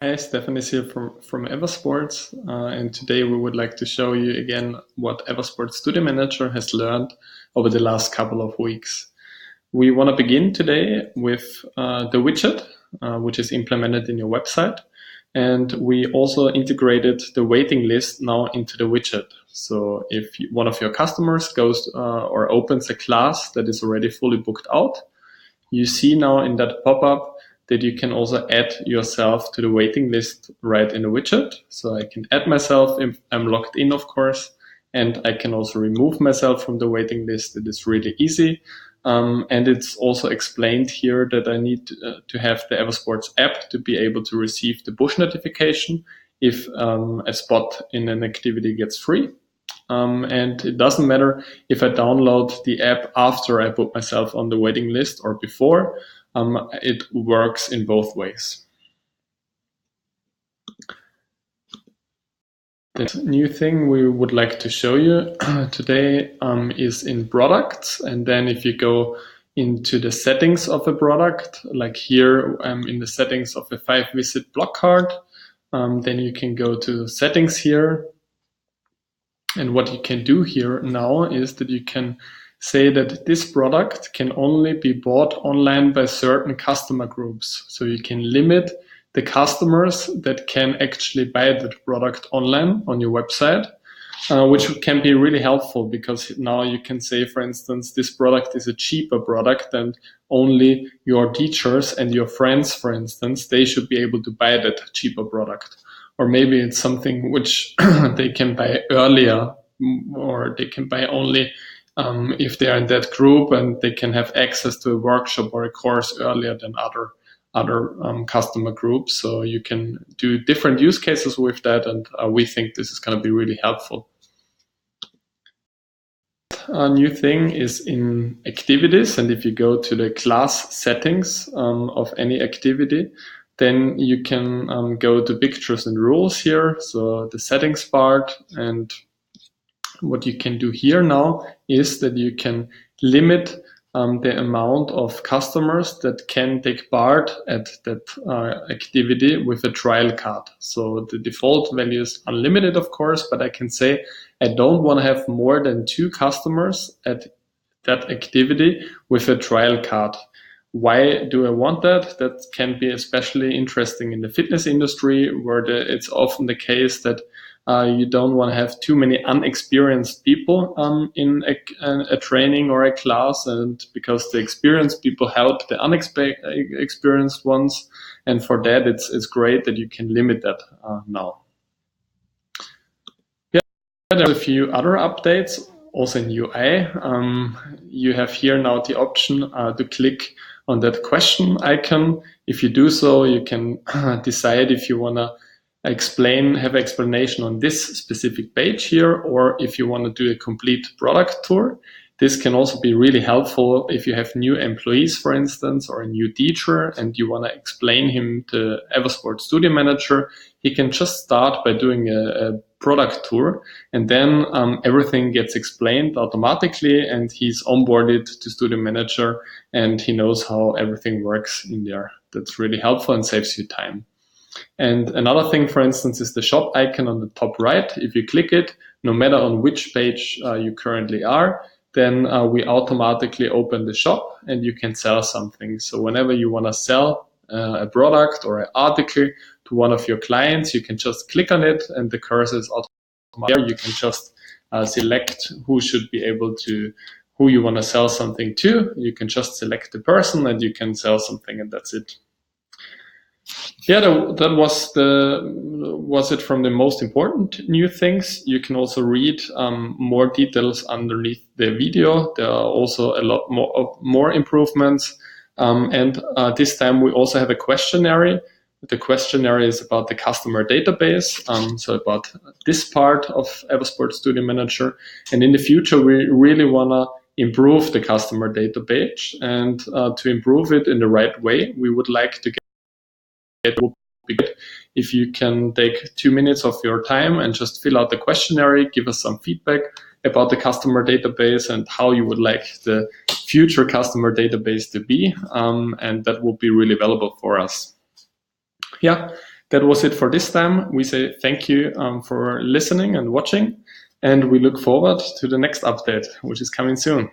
Hi, Stefan is here from Eversports, and today we would like to show you again what Eversports Studio Manager has learned over the last couple of weeks. We want to begin today with the widget, which is implemented in your website, and we also integrated the waiting list now into the widget. So if one of your customers goes or opens a class that is already fully booked out, you see now in that pop-up that you can also add yourself to the waiting list right in the widget. So I can add myself if I'm logged in, of course, and I can also remove myself from the waiting list. It is really easy. And it's also explained here that I need to have the Eversports app to be able to receive the push notification if a spot in an activity gets free. And it doesn't matter if I download the app after I put myself on the waiting list or before. It works in both ways. The new thing we would like to show you today is in products. And then if you go into the settings of a product, like here in the settings of a 5-visit block card, then you can go to settings here. And what you can do here now is that you can say that this product can only be bought online by certain customer groups. So you can limit the customers that can actually buy that product online on your website, which can be really helpful because now you can say, for instance, this product is a cheaper product and only your teachers and your friends, for instance, they should be able to buy that cheaper product. Or maybe it's something which they can buy earlier, or they can buy only if they are in that group, and they can have access to a workshop or a course earlier than other customer groups. So you can do different use cases with that, and we think this is going to be really helpful. A new thing is in activities, and if you go to the class settings of any activity, then you can go to pictures and rules here, so the settings part. And what you can do here now is that you can limit the amount of customers that can take part at that activity with a trial card. So the default value is unlimited, of course, but I can say I don't want to have more than 2 customers at that activity with a trial card. Why do I want that? That can be especially interesting in the fitness industry, where it's often the case that you don't want to have too many unexperienced people in a training or a class, and because the experienced people help the unexperienced ones, and for that it's great that you can limit that now. Yeah, there are a few other updates also in UI. You have here now the option to click on that question icon. If you do so, you can decide if you want to have explanation on this specific page here, or if you want to do a complete product tour. This can also be really helpful if you have new employees, for instance, or a new teacher, and you want to explain him to Eversports Studio Manager. He can just start by doing a product tour, and then everything gets explained automatically, and he's onboarded to Studio Manager, and he knows how everything works in there. That's really helpful and saves you time. And another thing, for instance, is the shop icon on the top right. If you click it, no matter on which page you currently are, then we automatically open the shop and you can sell something. So whenever you want to sell a product or an article to one of your clients, you can just click on it and the cursor is automatic. You can just select who you want to sell something to. You can just select the person and you can sell something, and that's it. Yeah, that was it from the most important new things. You can also read more details underneath the video. There are also a lot more improvements. And this time we also have a questionnaire. The questionnaire is about the customer database, so about this part of Eversports Studio Manager. And in the future, we really want to improve the customer database. And to improve it in the right way, we would like to it would be good if you can take 2 minutes of your time and just fill out the questionnaire, give us some feedback about the customer database and how you would like the future customer database to be, and that would be really valuable for us. Yeah, that was it for this time. We say thank you for listening and watching, and we look forward to the next update, which is coming soon.